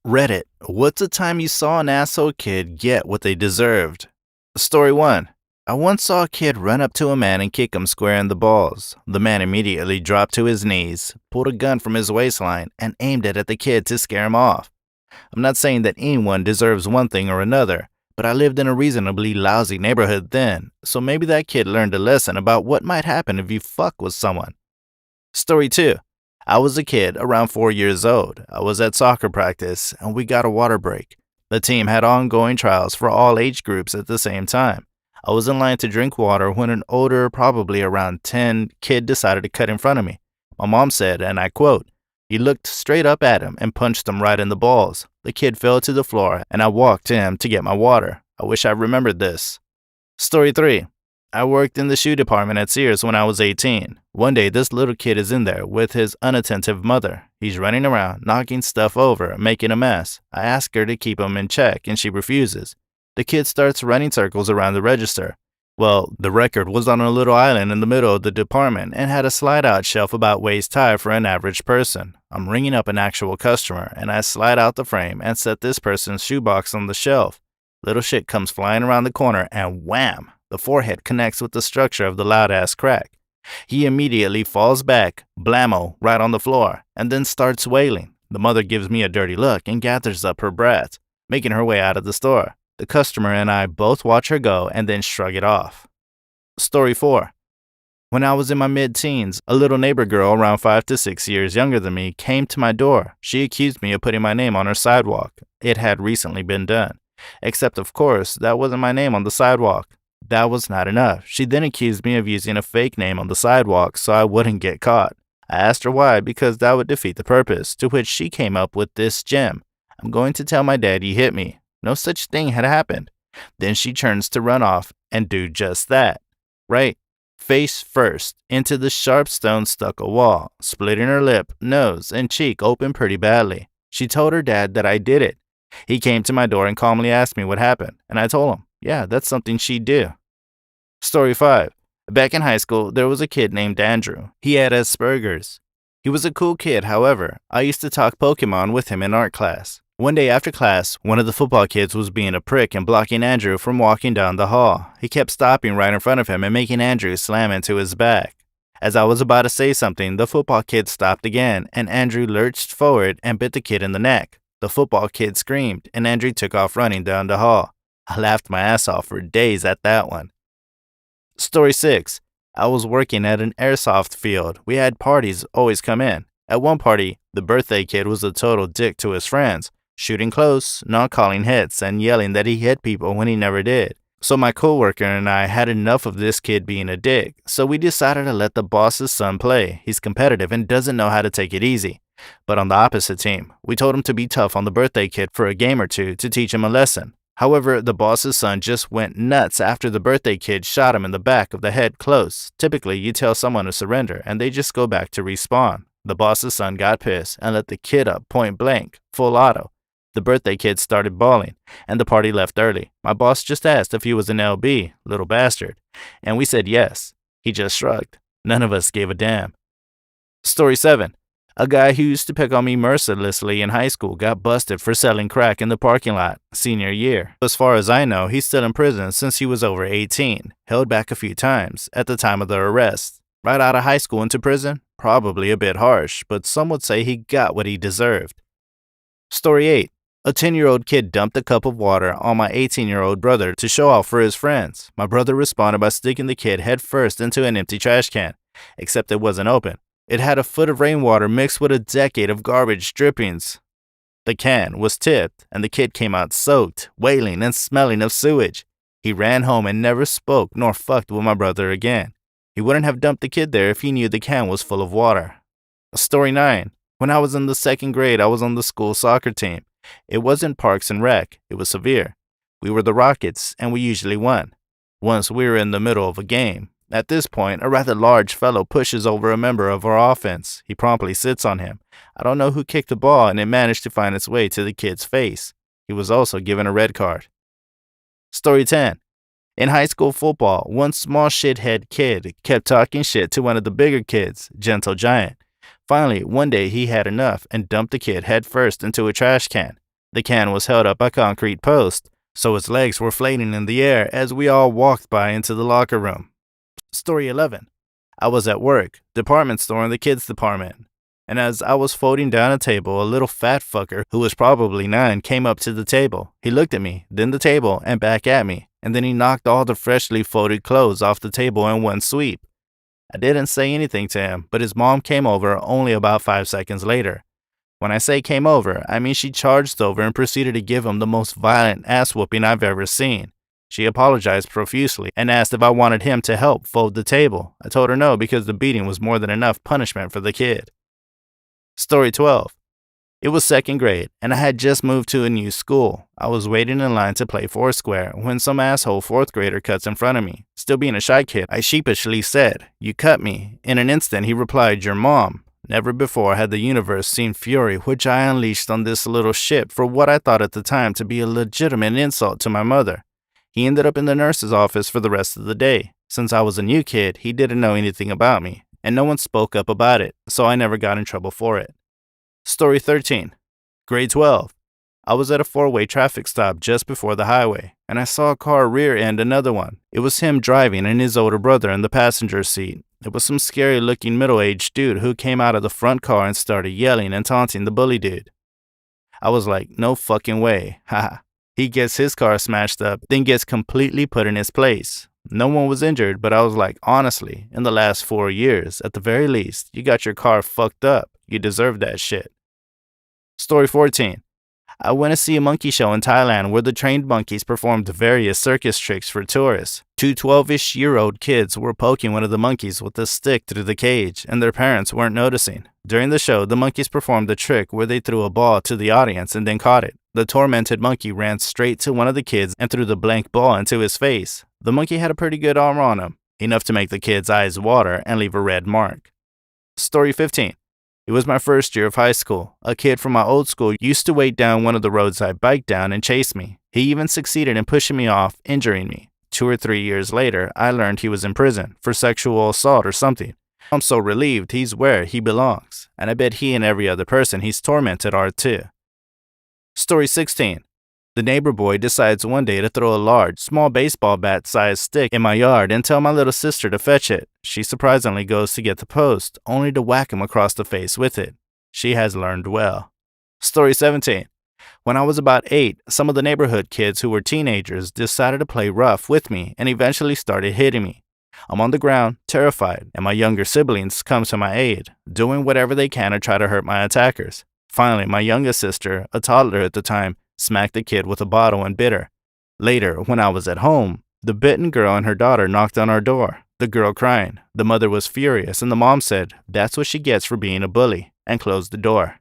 Reddit, what's the time you saw an asshole kid get what they deserved? Story 1. I once saw a kid run up to a man and kick him square in the balls. The man immediately dropped to his knees, pulled a gun from his waistline, and aimed it at the kid to scare him off. I'm not saying that anyone deserves one thing or another, but I lived in a reasonably lousy neighborhood then, so maybe that kid learned a lesson about what might happen if you fuck with someone. Story 2. I was a kid around 4 years old. I was at soccer practice and we got a water break. The team had ongoing trials for all age groups at the same time. I was in line to drink water when an older, probably around 10, kid decided to cut in front of me. My mom said, and I quote, "He looked straight up at him and punched him right in the balls. The kid fell to the floor and I walked to him to get my water. I wish I remembered this." Story 3. I worked in the shoe department at Sears when I was 18. One day, this little kid is in there with his unattentive mother. He's running around, knocking stuff over, making a mess. I ask her to keep him in check, and she refuses. The kid starts running circles around the register. Well, the record was on a little island in the middle of the department and had a slide-out shelf about waist high for an average person. I'm ringing up an actual customer, and I slide out the frame and set this person's shoebox on the shelf. Little shit comes flying around the corner, and wham! The forehead connects with the structure of the loud-ass crack. He immediately falls back, blammo, right on the floor, and then starts wailing. The mother gives me a dirty look and gathers up her brat, making her way out of the store. The customer and I both watch her go and then shrug it off. Story 4. When I was in my mid-teens, a little neighbor girl around 5 to 6 years younger than me came to my door. She accused me of putting my name on her sidewalk. It had recently been done. Except, of course, that wasn't my name on the sidewalk. That was not enough. She then accused me of using a fake name on the sidewalk so I wouldn't get caught. I asked her why, because that would defeat the purpose, to which she came up with this gem. "I'm going to tell my dad you hit me." No such thing had happened. Then she turns to run off and do just that. Right, face first, into the sharp stone stucco wall, splitting her lip, nose, and cheek open pretty badly. She told her dad that I did it. He came to my door and calmly asked me what happened, and I told him, yeah, that's something she'd do. Story 5. Back in high school, there was a kid named Andrew. He had Asperger's. He was a cool kid, however. I used to talk Pokemon with him in art class. One day after class, one of the football kids was being a prick and blocking Andrew from walking down the hall. He kept stopping right in front of him and making Andrew slam into his back. As I was about to say something, the football kid stopped again, and Andrew lurched forward and bit the kid in the neck. The football kid screamed, and Andrew took off running down the hall. I laughed my ass off for days at that one. Story 6. I was working at an airsoft field. We had parties always come in. At one party, the birthday kid was a total dick to his friends, shooting close, not calling hits, and yelling that he hit people when he never did. So my coworker and I had enough of this kid being a dick, so we decided to let the boss's son play. He's competitive and doesn't know how to take it easy. But on the opposite team, we told him to be tough on the birthday kid for a game or two to teach him a lesson. However, the boss's son just went nuts after the birthday kid shot him in the back of the head close. Typically, you tell someone to surrender and they just go back to respawn. The boss's son got pissed and let the kid up point blank, full auto. The birthday kid started bawling, and the party left early. My boss just asked if he was an LB, little bastard, and we said yes. He just shrugged. None of us gave a damn. Story 7. A guy who used to pick on me mercilessly in high school got busted for selling crack in the parking lot senior year. As far as I know, he's still in prison since he was over 18, held back a few times at the time of the arrest. Right out of high school into prison? Probably a bit harsh, but some would say he got what he deserved. Story 8. A 10-year-old kid dumped a cup of water on my 18-year-old brother to show off for his friends. My brother responded by sticking the kid head first into an empty trash can, except it wasn't open. It had a foot of rainwater mixed with a decade of garbage drippings. The can was tipped, and the kid came out soaked, wailing, and smelling of sewage. He ran home and never spoke nor fucked with my brother again. He wouldn't have dumped the kid there if he knew the can was full of water. Story 9. When I was in the 2nd grade, I was on the school soccer team. It wasn't Parks and Rec. It was severe. We were the Rockets, and we usually won. Once we were in the middle of a game. At this point, a rather large fellow pushes over a member of our offense. He promptly sits on him. I don't know who kicked the ball, and it managed to find its way to the kid's face. He was also given a red card. Story 10. In high school football, one small shithead kid kept talking shit to one of the bigger kids, Gentle Giant. Finally, one day he had enough and dumped the kid head first into a trash can. The can was held up by concrete posts, so its legs were flailing in the air as we all walked by into the locker room. Story 11. I was at work, department store in the kids department. And as I was folding down a table, a little fat fucker who was probably 9 came up to the table. He looked at me, then the table, and back at me, and then he knocked all the freshly folded clothes off the table in one sweep. I didn't say anything to him, but his mom came over only about 5 seconds later. When I say came over, I mean she charged over and proceeded to give him the most violent ass whooping I've ever seen. She apologized profusely and asked if I wanted him to help fold the table. I told her no because the beating was more than enough punishment for the kid. Story 12. It was second grade, and I had just moved to a new school. I was waiting in line to play Foursquare when some asshole 4th grader cuts in front of me. Still being a shy kid, I sheepishly said, "You cut me." In an instant, he replied, "Your mom." Never before had the universe seen fury which I unleashed on this little shit for what I thought at the time to be a legitimate insult to my mother. He ended up in the nurse's office for the rest of the day. Since I was a new kid, he didn't know anything about me, and no one spoke up about it, so I never got in trouble for it. Story 13. Grade 12. I was at a 4-way traffic stop just before the highway, and I saw a car rear-end another one. It was him driving and his older brother in the passenger seat. It was some scary-looking middle-aged dude who came out of the front car and started yelling and taunting the bully dude. I was like, no fucking way, haha. He gets his car smashed up, then gets completely put in his place. No one was injured, but I was like, honestly, in the last 4 years, at the very least, you got your car fucked up. You deserve that shit. Story 14. I went to see a monkey show in Thailand where the trained monkeys performed various circus tricks for tourists. 2 12-ish-year-old kids were poking one of the monkeys with a stick through the cage, and their parents weren't noticing. During the show, the monkeys performed a trick where they threw a ball to the audience and then caught it. The tormented monkey ran straight to one of the kids and threw the blank ball into his face. The monkey had a pretty good arm on him, enough to make the kid's eyes water and leave a red mark. Story 15. It was my first year of high school. A kid from my old school used to wait down one of the roads I biked down and chase me. He even succeeded in pushing me off, injuring me. 2 or 3 years later, I learned he was in prison for sexual assault or something. I'm so relieved he's where he belongs, and I bet he and every other person he's tormented are too. Story 16. The neighbor boy decides one day to throw a small baseball bat-sized stick in my yard and tell my little sister to fetch it. She surprisingly goes to get the post, only to whack him across the face with it. She has learned well. Story 17. When I was about 8, some of the neighborhood kids who were teenagers decided to play rough with me and eventually started hitting me. I'm on the ground, terrified, and my younger siblings come to my aid, doing whatever they can to try to hurt my attackers. Finally, my youngest sister, a toddler at the time, smacked the kid with a bottle and bit her. Later, when I was at home, the bitten girl and her daughter knocked on our door, the girl crying. The mother was furious, and the mom said, "That's what she gets for being a bully," and closed the door.